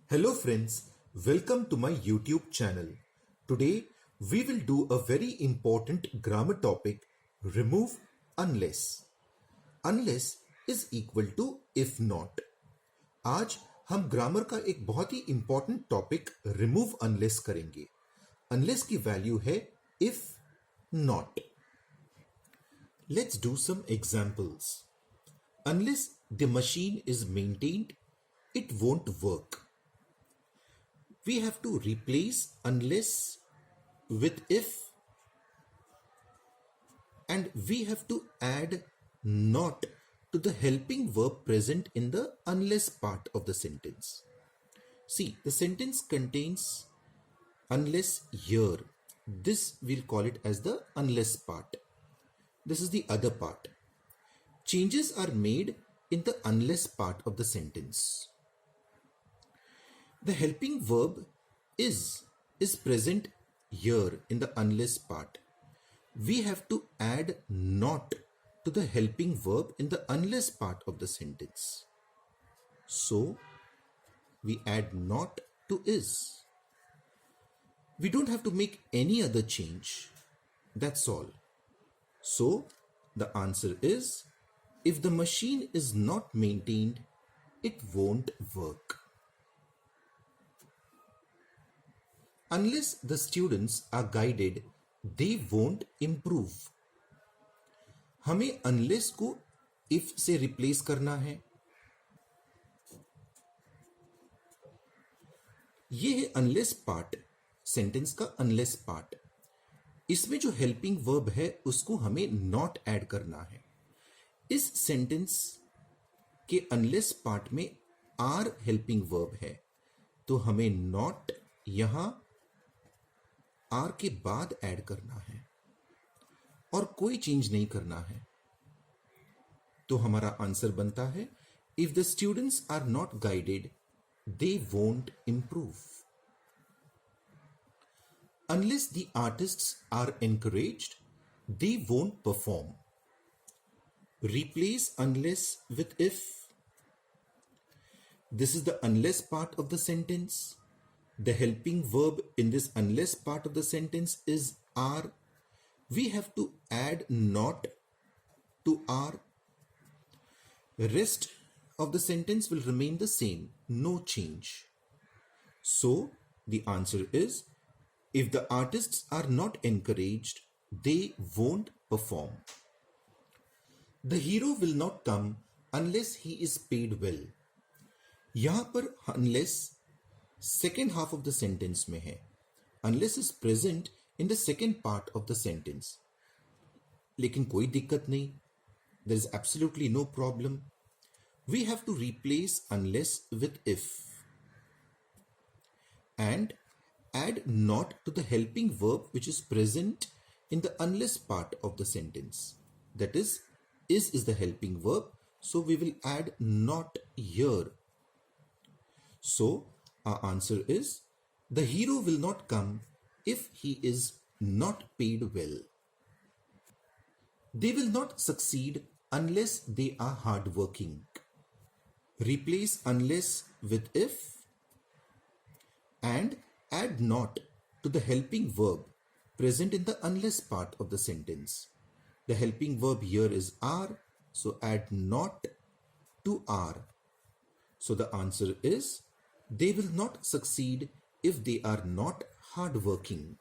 Hello friends, welcome to my YouTube channel. Today we will do a very important grammar topic, remove unless. Unless is equal to if not. आज हम grammar का एक बहुत ही important topic remove unless करेंगे. Unless की value है if not. Let's do some examples. Unless the machine is maintained, it won't work. We have to replace unless with if, and we have to add not to the helping verb present in the unless part of the sentence. See, the sentence contains unless here. This we'll call it as the unless part. This is the other part. Changes are made in the unless part of the sentence. The helping verb is present here in the unless part. We have to add not to the helping verb in the unless part of the sentence. So, we add not to is. We don't have to make any other change. That's all. So, the answer is, if the machine is not maintained, it won't work. Unless the students are guided, they won't improve. हमें unless को if से replace करना है. ये है unless part, sentence का unless part. इसमें जो helping verb है उसको हमें not add करना है. इस sentence के unless part में are helping verb है, तो हमें not यहां आर के बाद ऐड करना है और कोई चेंज नहीं करना है. तो हमारा आंसर बनता है, if the students are not guided they won't improve. Unless the artists are encouraged they won't perform. Replace unless with if. This is the unless part of the sentence. The helping verb in this unless part of the sentence is are. We have to add not to are. The rest of the sentence will remain the same, no change. So, the answer is, if the artists are not encouraged, they won't perform. The hero will not come unless he is paid well. यहाँ पर unless second half of the sentence में है. Unless is present in the second part of the sentence. लेकिन कोई दिक्कत नहीं. There is absolutely no problem. We have to replace unless with if and add not to the helping verb which is present in the unless part of the sentence. That is the helping verb. So we will add not here. So our answer is, the hero will not come if he is not paid well. They will not succeed unless they are hardworking. Replace unless with if and add not to the helping verb present in the unless part of the sentence. The helping verb here is are, so add not to are. So the answer is, they will not succeed if they are not hardworking.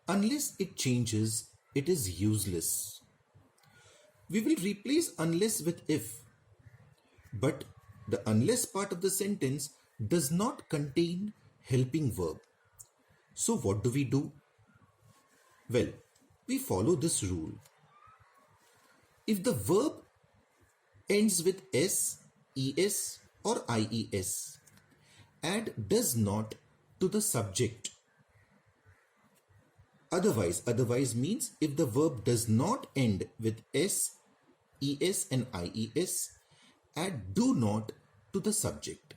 Unless it changes, it is useless. We will replace unless with if, but the unless part of the sentence does not contain helping verb. So what do we do? Well, we follow this rule. If the verb ends with s, es or ies, add does not to the subject. Otherwise means if the verb does not end with s, es and ies, add do not to the subject.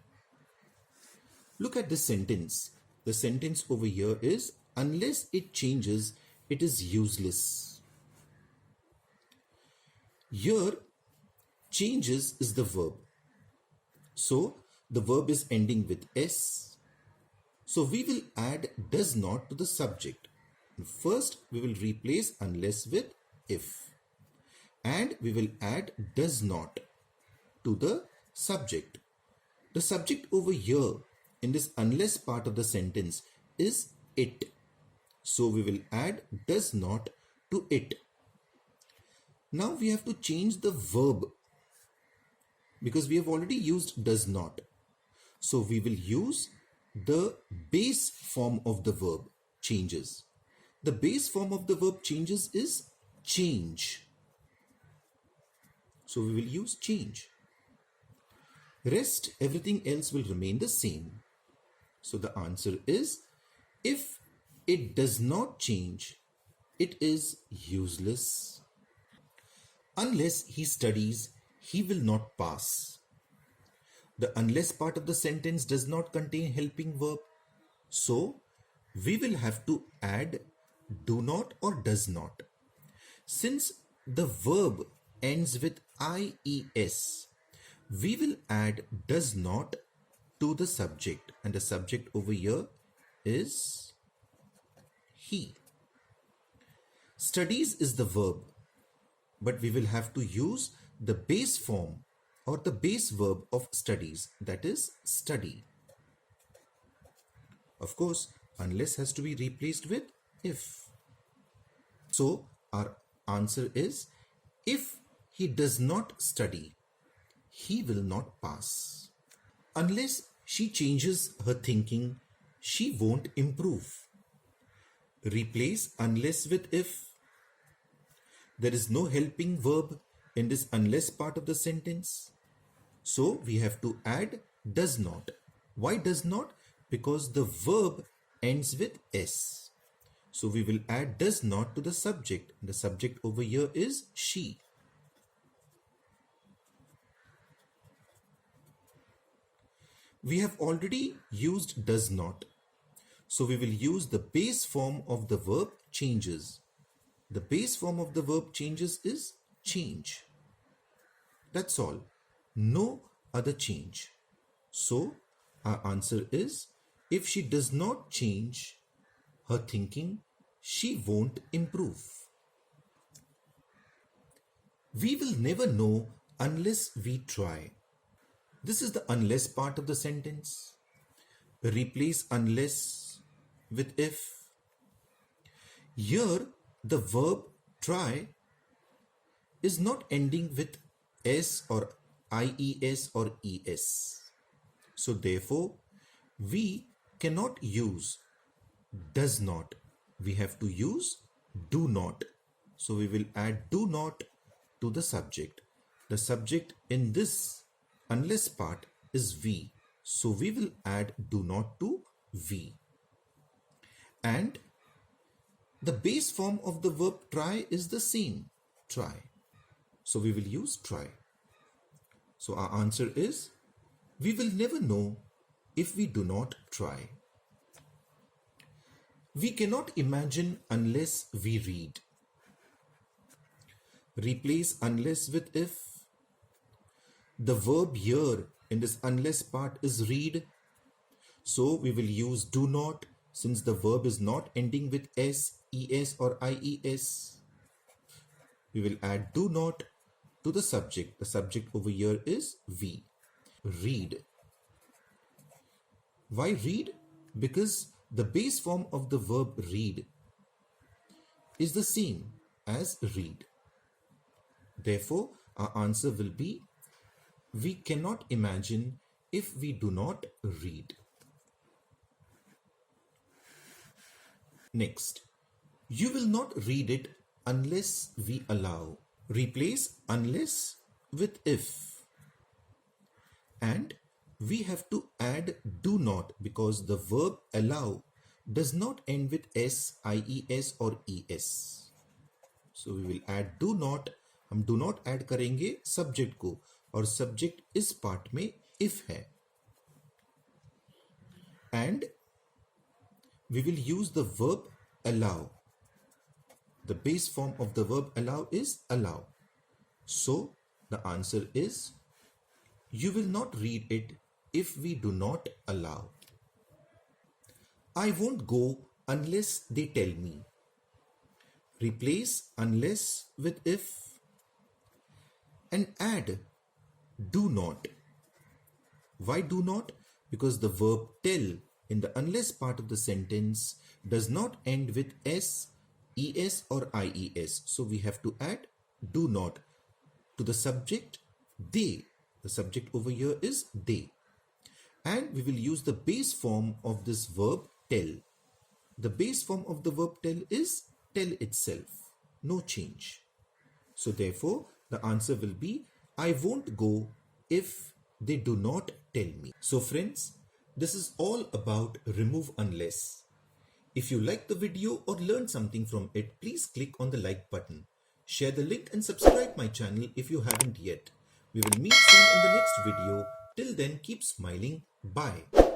Look at this sentence. The sentence over here is, unless it changes, it is useless. Here, changes is the verb. So, The verb is ending with S. So we will add does not to the subject. First, we will replace unless with if. And we will add does not to the subject. The subject over here in this unless part of the sentence is it. So we will add does not to it. Now we have to change the verb because we have already used does not. So we will use the base form of the verb changes. The base form of the verb changes is change. So we will use change. Rest, everything else will remain the same. So the answer is if it does not change, it is useless. Unless he studies, he will not pass. The unless part of the sentence does not contain helping verb. So we will have to add do not or does not. Since the verb ends with IES, we will add does not to the subject, and the subject over here is he. Studies is the verb, but we will have to use the base form or the base verb of studies, that is study. Of course, unless has to be replaced with if. So our answer is if he does not study, he will not pass. Unless she changes her thinking, she won't improve. Replace unless with if. There is no helping verb in this unless part of the sentence. So we have to add does not. Why does not? Because the verb ends with S. So we will add does not to the subject. The subject over here is she. We have already used does not. So we will use the base form of the verb changes. The base form of the verb changes is change. That's all. No other change. So our answer is if she does not change her thinking, she won't improve. We will never know unless we try. This is the unless part of the sentence. Replace unless with if. Here, the verb try is not ending with S or IES or ES. So therefore, we cannot use does not. We have to use do not. So we will add do not to the subject. The subject in this unless part is we. So we will add do not to we. And the base form of the verb try is the same, try. So we will use try. So our answer is we will never know if we do not try. We cannot imagine unless we read. Replace unless with if. The verb here in this unless part is read. So we will use do not since the verb is not ending with S, ES or IES. We will add do not to the subject. The subject over here is we. Read. Why read? Because the base form of the verb read is the same as read. Therefore, our answer will be we cannot imagine if we do not read. Next, you will not read it unless we allow. Replace unless with if. And we have to add do not because the verb allow does not end with S, IES or ES. So we will add do not. हम do not add करेंगे subject को और subject इस part में if है. And we will use the verb allow. The base form of the verb allow is allow. So the answer is you will not read it if we do not allow. I won't go unless they tell me. Replace unless with if and add do not. Why do not? Because the verb tell in the unless part of the sentence does not end with s, es or ies. So we have to add do not to the subject they. The subject over here is they. And we will use the base form of this verb tell. The base form of the verb tell is tell itself. No change. So therefore, the answer will be I won't go if they do not tell me. So friends, this is all about remove unless. If you like the video or learned something from it, please click on the like button. Share the link and subscribe my channel if you haven't yet. We will meet soon in the next video. Till then, keep smiling. Bye.